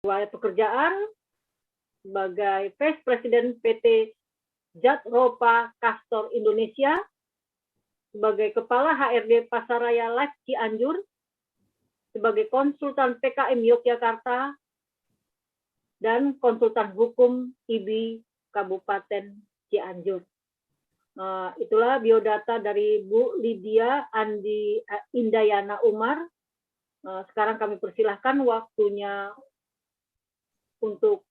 riwayat pekerjaan sebagai Vice President PT Jadropa Castor Indonesia, sebagai Kepala HRD Pasaraya Life Cianjur, sebagai konsultan PKM Yogyakarta, dan konsultan hukum IBI Kabupaten Cianjur. Itulah biodata dari Bu Lydia Andi Indayana Umar. Sekarang kami persilahkan waktunya untuk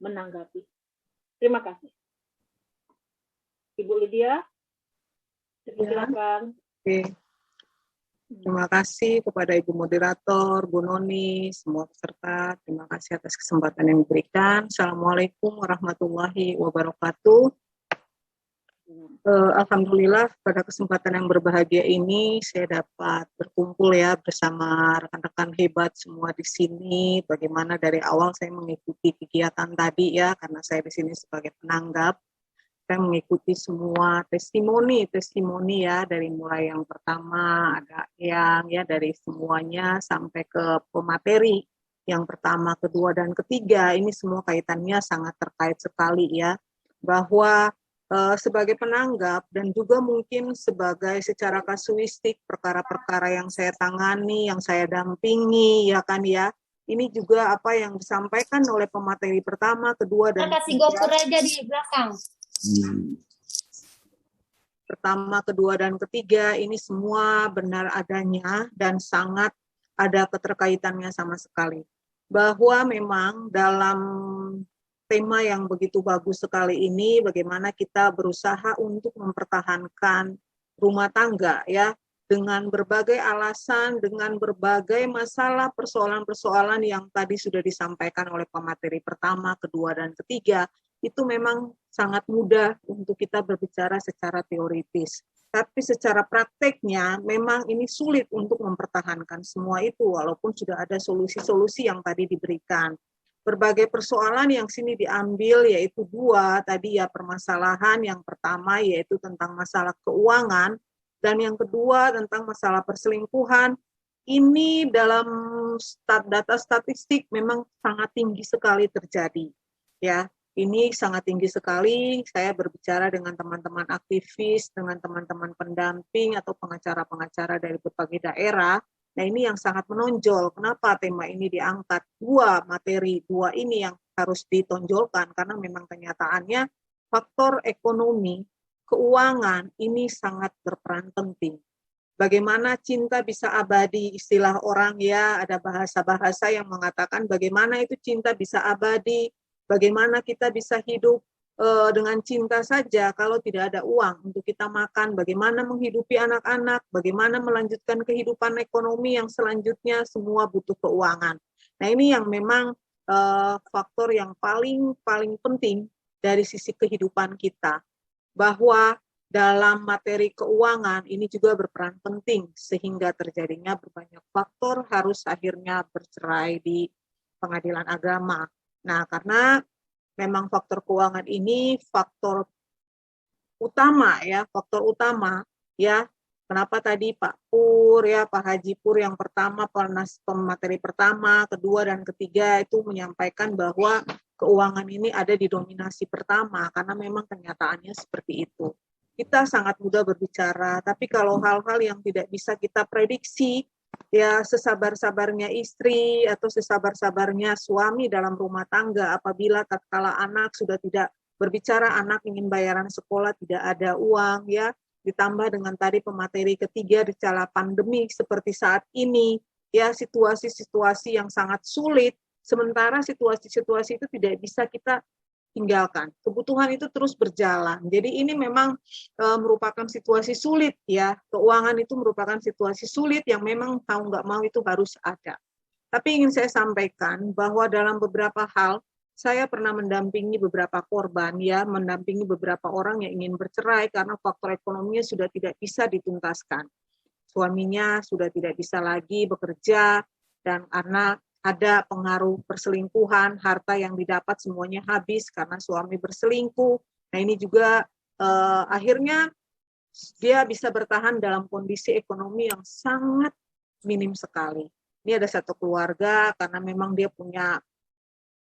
menanggapi. Terima kasih. Ibu Lydia, silakan. Oke. Terima kasih kepada Ibu Moderator, Bu Noni, semua peserta. Terima kasih atas kesempatan yang diberikan. Assalamualaikum warahmatullahi wabarakatuh. Alhamdulillah pada kesempatan yang berbahagia ini saya dapat berkumpul ya bersama rekan-rekan hebat semua di sini. Bagaimana dari awal saya mengikuti kegiatan tadi ya, karena saya di sini sebagai penanggap. Saya mengikuti semua testimoni ya, dari mulai yang pertama ada yang ya dari semuanya sampai ke pemateri yang pertama, kedua dan ketiga. Ini semua kaitannya sangat terkait sekali ya, bahwa sebagai penanggap dan juga mungkin sebagai secara kasuistik perkara-perkara yang saya tangani, yang saya dampingi ya kan ya. Ini juga apa yang disampaikan oleh pemateri pertama, kedua dan kasih gopur aja di belakang. Pertama, kedua dan ketiga ini semua benar adanya dan sangat ada keterkaitannya sama sekali. Bahwa memang dalam tema yang begitu bagus sekali ini, bagaimana kita berusaha untuk mempertahankan rumah tangga ya, dengan berbagai alasan, dengan berbagai masalah, persoalan-persoalan yang tadi sudah disampaikan oleh pemateri pertama, kedua, dan ketiga, itu memang sangat mudah untuk kita berbicara secara teoritis. Tapi secara prakteknya memang ini sulit untuk mempertahankan semua itu, walaupun sudah ada solusi-solusi yang tadi diberikan. Berbagai persoalan yang sini diambil yaitu dua tadi ya permasalahan. Yang pertama yaitu tentang masalah keuangan dan yang kedua tentang masalah perselingkuhan. Ini dalam data statistik memang sangat tinggi sekali terjadi. Ya, ini sangat tinggi sekali. Saya berbicara dengan teman-teman aktivis, dengan teman-teman pendamping atau pengacara-pengacara dari berbagai daerah. Nah, ini yang sangat menonjol. Kenapa tema ini diangkat? Dua materi, dua ini yang harus ditonjolkan karena memang kenyataannya faktor ekonomi, keuangan ini sangat berperan penting. Bagaimana cinta bisa abadi, istilah orang ya, ada bahasa-bahasa yang mengatakan bagaimana itu cinta bisa abadi, bagaimana kita bisa hidup dengan cinta saja kalau tidak ada uang untuk kita makan, bagaimana menghidupi anak-anak, bagaimana melanjutkan kehidupan ekonomi yang selanjutnya, semua butuh keuangan. Nah, ini yang memang faktor yang paling penting dari sisi kehidupan kita, bahwa dalam materi keuangan ini juga berperan penting sehingga terjadinya berbanyak faktor harus akhirnya bercerai di pengadilan agama. Nah, karena memang faktor keuangan ini faktor utama ya, Kenapa tadi Pak Pur ya, Pak Haji Pur yang pertama, pemateri pertama, kedua dan ketiga itu menyampaikan bahwa keuangan ini ada di dominasi pertama karena memang kenyataannya seperti itu. Kita sangat mudah berbicara, tapi kalau hal-hal yang tidak bisa kita prediksi, ya sesabar-sabarnya istri atau sesabar-sabarnya suami dalam rumah tangga apabila tatkala anak sudah tidak berbicara, anak ingin bayaran sekolah tidak ada uang ya, ditambah dengan tadi pemateri ketiga di kala pandemi seperti saat ini ya, situasi-situasi yang sangat sulit, sementara situasi-situasi itu tidak bisa kita tinggalkan. Kebutuhan itu terus berjalan. Jadi ini memang merupakan situasi sulit ya. Keuangan itu merupakan situasi sulit yang memang tahu nggak mau itu harus ada. Tapi ingin saya sampaikan bahwa dalam beberapa hal saya pernah mendampingi beberapa korban ya, mendampingi beberapa orang yang ingin bercerai karena faktor ekonominya sudah tidak bisa dituntaskan. Suaminya sudah tidak bisa lagi bekerja dan karena ada pengaruh perselingkuhan, harta yang didapat semuanya habis karena suami berselingkuh. Nah, ini juga akhirnya dia bisa bertahan dalam kondisi ekonomi yang sangat minim sekali. Ini ada satu keluarga karena memang dia punya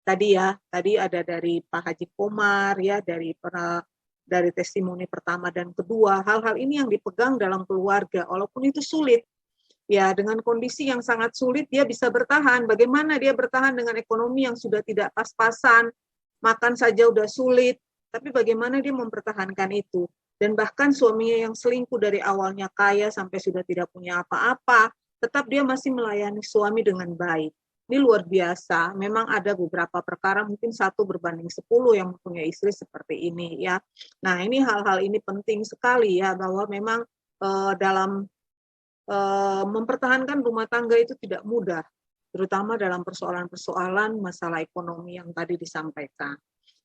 tadi ada dari Pak Haji Komar ya, dari testimoni pertama dan kedua, hal-hal ini yang dipegang dalam keluarga, walaupun itu sulit. Ya, dengan kondisi yang sangat sulit dia bisa bertahan. Bagaimana dia bertahan dengan ekonomi yang sudah tidak pas-pasan, makan saja udah sulit, tapi bagaimana dia mempertahankan itu. Dan bahkan suaminya yang selingkuh dari awalnya kaya sampai sudah tidak punya apa-apa, tetap dia masih melayani suami dengan baik. Ini luar biasa. Memang ada beberapa perkara, mungkin 1 berbanding 10 yang mempunyai istri seperti ini ya. Nah, ini hal-hal ini penting sekali ya, bahwa memang dalam mempertahankan rumah tangga itu tidak mudah, terutama dalam persoalan-persoalan masalah ekonomi yang tadi disampaikan.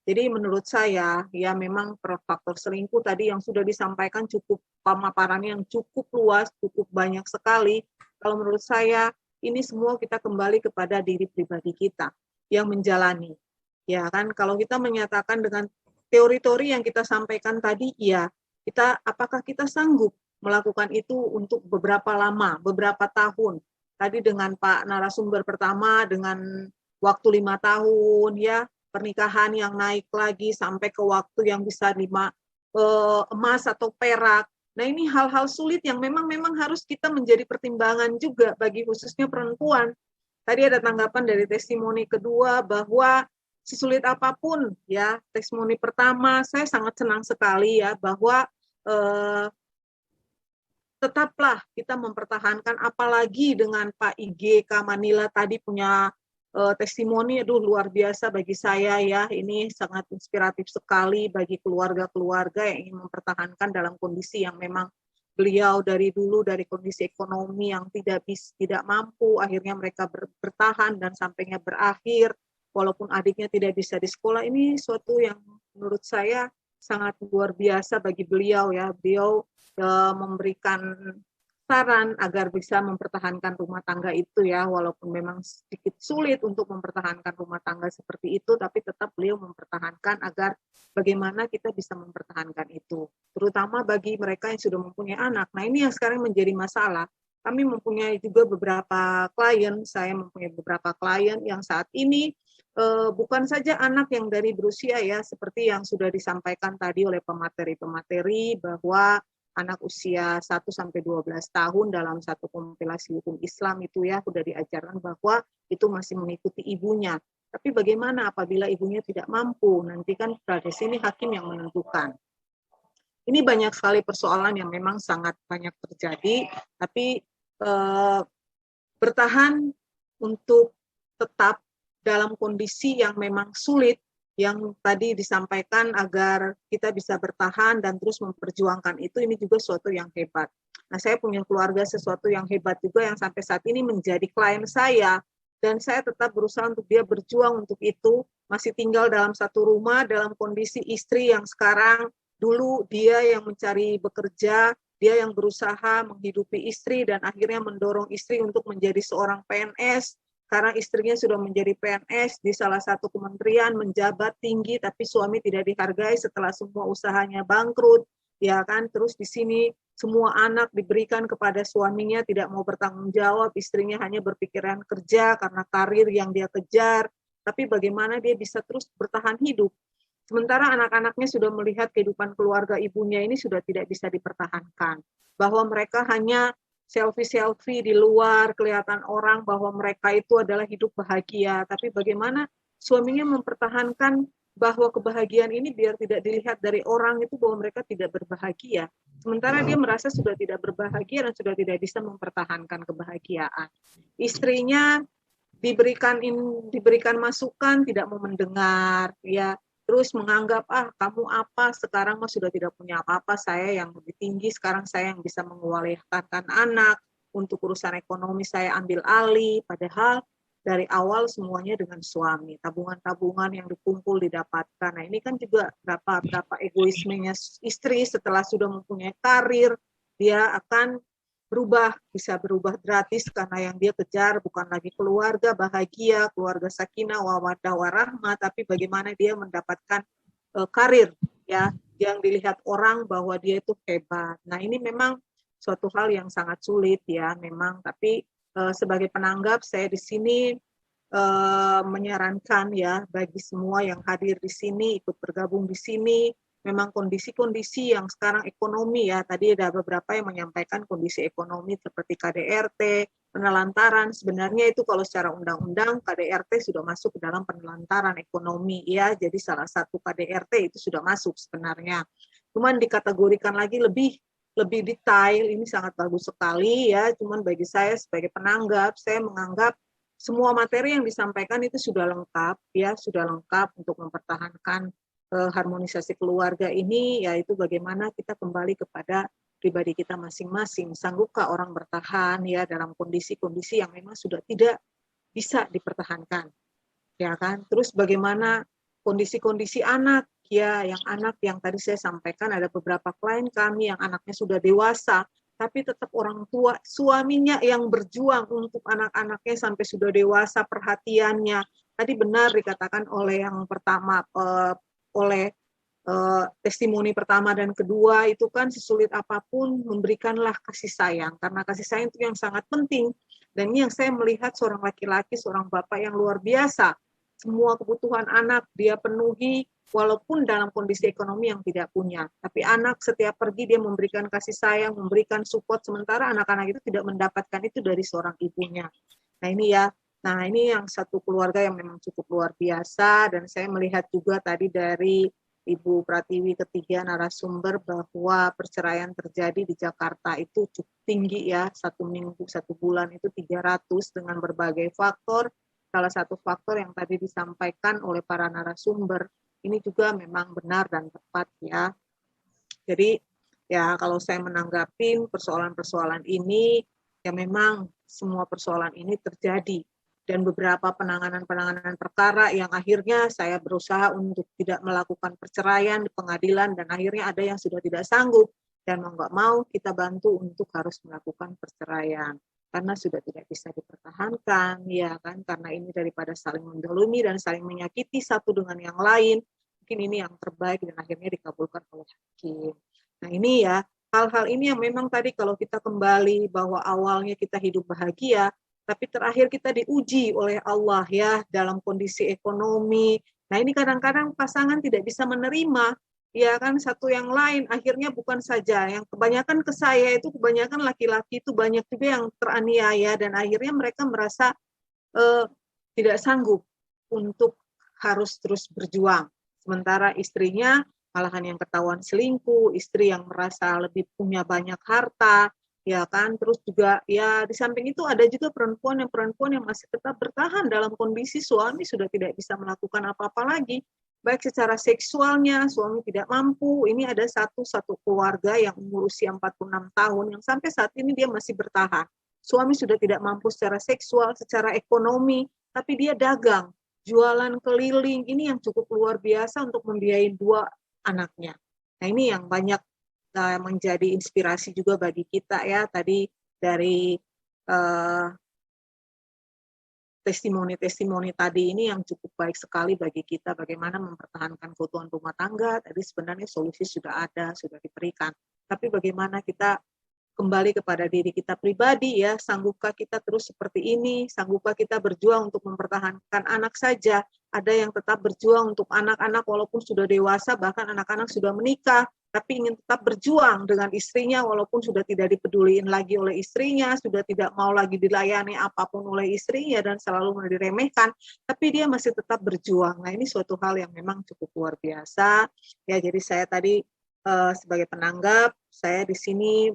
Jadi menurut saya, ya memang faktor selingkuh tadi yang sudah disampaikan cukup pemaparannya yang cukup luas, cukup banyak sekali. Kalau menurut saya, ini semua kita kembali kepada diri pribadi kita yang menjalani. Ya kan, kalau kita menyatakan dengan teori-teori yang kita sampaikan tadi, ya, apakah kita sanggup melakukan itu untuk beberapa lama, beberapa tahun. Tadi dengan Pak narasumber pertama, dengan waktu 5 tahun, ya, pernikahan yang naik lagi sampai ke waktu yang bisa emas atau perak. Nah, ini hal-hal sulit yang memang harus kita menjadi pertimbangan juga bagi khususnya perempuan. Tadi ada tanggapan dari testimoni kedua bahwa sesulit apapun, ya, testimoni pertama saya sangat senang sekali ya bahwa tetaplah kita mempertahankan, apalagi dengan Pak IG Kak Manila tadi punya testimoni, aduh luar biasa bagi saya ya, ini sangat inspiratif sekali bagi keluarga-keluarga yang ingin mempertahankan dalam kondisi yang memang beliau dari dulu dari kondisi ekonomi yang tidak mampu, akhirnya mereka bertahan dan sampainya berakhir, walaupun adiknya tidak bisa di sekolah. Ini suatu yang menurut saya sangat luar biasa bagi beliau ya, beliau memberikan saran agar bisa mempertahankan rumah tangga itu ya, walaupun memang sedikit sulit untuk mempertahankan rumah tangga seperti itu, tapi tetap beliau mempertahankan agar bagaimana kita bisa mempertahankan itu, terutama bagi mereka yang sudah mempunyai anak. Nah, ini yang sekarang menjadi masalah. Kami mempunyai juga beberapa klien, saya mempunyai beberapa klien yang saat ini bukan saja anak yang dari berusia ya, seperti yang sudah disampaikan tadi oleh pemateri-pemateri bahwa anak usia 1-12 tahun dalam satu kompilasi hukum Islam itu ya sudah diajarkan bahwa itu masih mengikuti ibunya. Tapi bagaimana apabila ibunya tidak mampu? Nanti kan pada sini hakim yang menentukan. Ini banyak sekali persoalan yang memang sangat banyak terjadi, tapi bertahan untuk tetap dalam kondisi yang memang sulit, yang tadi disampaikan agar kita bisa bertahan dan terus memperjuangkan itu, ini juga sesuatu yang hebat. Nah, saya punya keluarga sesuatu yang hebat juga yang sampai saat ini menjadi klien saya, dan saya tetap berusaha untuk dia berjuang untuk itu, masih tinggal dalam satu rumah, dalam kondisi istri yang sekarang, dulu dia yang mencari bekerja, dia yang berusaha menghidupi istri, dan akhirnya mendorong istri untuk menjadi seorang PNS, karena istrinya sudah menjadi PNS di salah satu kementerian, menjabat tinggi, tapi suami tidak dihargai setelah semua usahanya bangkrut, ya kan? Terus di sini semua anak diberikan kepada suaminya, tidak mau bertanggung jawab, istrinya hanya berpikiran kerja karena karir yang dia kejar, tapi bagaimana dia bisa terus bertahan hidup. Sementara anak-anaknya sudah melihat kehidupan keluarga ibunya ini sudah tidak bisa dipertahankan, bahwa mereka hanya selfie di luar, kelihatan orang bahwa mereka itu adalah hidup bahagia. Tapi bagaimana suaminya mempertahankan bahwa kebahagiaan ini biar tidak dilihat dari orang itu bahwa mereka tidak berbahagia. Sementara dia merasa sudah tidak berbahagia dan sudah tidak bisa mempertahankan kebahagiaan. Istrinya diberikan masukan, tidak mau mendengar, ya. Terus menganggap, kamu apa, sekarang mah sudah tidak punya apa-apa, saya yang lebih tinggi, sekarang saya yang bisa mengualihkan anak, untuk urusan ekonomi saya ambil alih, padahal dari awal semuanya dengan suami, tabungan-tabungan yang dikumpul didapatkan. Nah, ini kan juga berapa egoismenya istri setelah sudah mempunyai karir, dia akan bisa berubah gratis karena yang dia kejar bukan lagi keluarga bahagia, keluarga sakinah, mawaddah warahmah, tapi bagaimana dia mendapatkan karir ya yang dilihat orang bahwa dia itu hebat. Nah, ini memang suatu hal yang sangat sulit ya memang, tapi sebagai penanggap saya di sini menyarankan ya bagi semua yang hadir di sini, ikut bergabung di sini, memang kondisi-kondisi yang sekarang ekonomi ya, tadi ada beberapa yang menyampaikan kondisi ekonomi seperti KDRT, penelantaran, sebenarnya itu kalau secara undang-undang KDRT sudah masuk ke dalam penelantaran ekonomi ya, jadi salah satu KDRT itu sudah masuk sebenarnya. Cuman dikategorikan lagi lebih detail, ini sangat bagus sekali ya, cuman bagi saya sebagai penanggap, saya menganggap semua materi yang disampaikan itu sudah lengkap ya, sudah lengkap untuk mempertahankan harmonisasi keluarga ini, yaitu bagaimana kita kembali kepada pribadi kita masing-masing. Sanggupkah orang bertahan ya dalam kondisi-kondisi yang memang sudah tidak bisa dipertahankan, ya kan? Terus bagaimana kondisi-kondisi anak ya, yang anak yang tadi saya sampaikan ada beberapa klien kami yang anaknya sudah dewasa, tapi tetap orang tua, suaminya yang berjuang untuk anak-anaknya sampai sudah dewasa, perhatiannya. Tadi benar dikatakan oleh yang pertama, oleh testimoni pertama dan kedua, itu kan sesulit apapun memberikanlah kasih sayang, karena kasih sayang itu yang sangat penting. Dan ini yang saya melihat seorang laki-laki, seorang bapak yang luar biasa. Semua kebutuhan anak dia penuhi, walaupun dalam kondisi ekonomi yang tidak punya. Tapi anak setiap pergi dia memberikan kasih sayang, memberikan support, sementara anak-anak itu tidak mendapatkan itu dari seorang ibunya. Nah ini ya, nah ini yang satu keluarga yang memang cukup luar biasa, dan saya melihat juga tadi dari Ibu Pratiwi ketiga narasumber bahwa perceraian terjadi di Jakarta itu cukup tinggi ya, 1 minggu, 1 bulan itu 300 dengan berbagai faktor. Salah satu faktor yang tadi disampaikan oleh para narasumber, ini juga memang benar dan tepat ya. Jadi ya kalau saya menanggapi persoalan-persoalan ini, ya memang semua persoalan ini terjadi. Dan beberapa penanganan perkara yang akhirnya saya berusaha untuk tidak melakukan perceraian di pengadilan, dan akhirnya ada yang sudah tidak sanggup, dan mau nggak mau kita bantu untuk harus melakukan perceraian. Karena sudah tidak bisa dipertahankan, ya kan, karena ini daripada saling mendolimi dan saling menyakiti satu dengan yang lain, mungkin ini yang terbaik dan akhirnya dikabulkan oleh hakim. Nah ini ya, hal-hal ini yang memang tadi kalau kita kembali bahwa awalnya kita hidup bahagia, tapi terakhir kita diuji oleh Allah ya dalam kondisi ekonomi. Nah ini kadang-kadang pasangan tidak bisa menerima, ya kan, satu yang lain. Akhirnya bukan saja yang kebanyakan ke saya itu, kebanyakan laki-laki itu banyak juga yang teraniaya, dan akhirnya mereka merasa tidak sanggup untuk harus terus berjuang. Sementara istrinya malahan yang ketahuan selingkuh, istri yang merasa lebih punya banyak harta, ya kan. Terus juga ya di samping itu ada juga perempuan yang masih tetap bertahan dalam kondisi suami sudah tidak bisa melakukan apa-apa lagi, baik secara seksualnya, suami tidak mampu. Ini ada satu keluarga yang umur usia 46 tahun yang sampai saat ini dia masih bertahan. Suami sudah tidak mampu secara seksual, secara ekonomi, tapi dia dagang, jualan keliling, ini yang cukup luar biasa untuk membiayai 2 anaknya. Nah ini yang banyak menjadi inspirasi juga bagi kita ya, tadi dari testimoni-testimoni tadi ini yang cukup baik sekali bagi kita, bagaimana mempertahankan keutuhan rumah tangga. Tadi sebenarnya solusi sudah ada, sudah diberikan, tapi bagaimana kita kembali kepada diri kita pribadi ya, sanggupkah kita terus seperti ini, sanggupkah kita berjuang untuk mempertahankan anak saja, ada yang tetap berjuang untuk anak-anak walaupun sudah dewasa, bahkan anak-anak sudah menikah, tapi ingin tetap berjuang dengan istrinya walaupun sudah tidak dipeduliin lagi oleh istrinya, sudah tidak mau lagi dilayani apapun oleh istrinya dan selalu diremehkan, tapi dia masih tetap berjuang. Nah ini suatu hal yang memang cukup luar biasa ya. Jadi saya tadi sebagai penanggap, saya di sini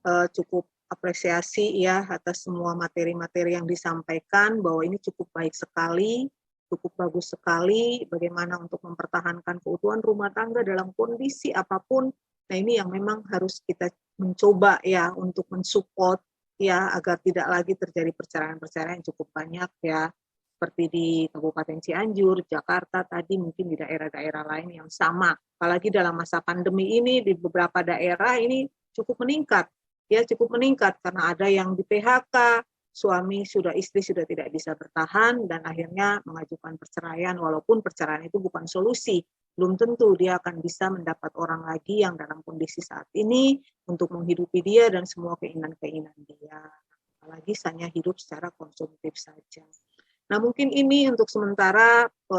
cukup apresiasi ya atas semua materi-materi yang disampaikan, bahwa ini cukup baik sekali, cukup bagus sekali bagaimana untuk mempertahankan keutuhan rumah tangga dalam kondisi apapun. Nah ini yang memang harus kita mencoba ya untuk mensupport ya, agar tidak lagi terjadi perceraian-perceraian yang cukup banyak ya, seperti di Kabupaten Cianjur, Jakarta tadi, mungkin di daerah-daerah lain yang sama. Apalagi dalam masa pandemi ini di beberapa daerah ini cukup meningkat. Ya cukup meningkat karena ada yang di PHK, istri sudah tidak bisa bertahan dan akhirnya mengajukan perceraian, walaupun perceraian itu bukan solusi. Belum tentu dia akan bisa mendapat orang lagi yang dalam kondisi saat ini untuk menghidupi dia dan semua keinginan dia. Apalagi hanya hidup secara konsumtif saja. Nah, mungkin ini untuk sementara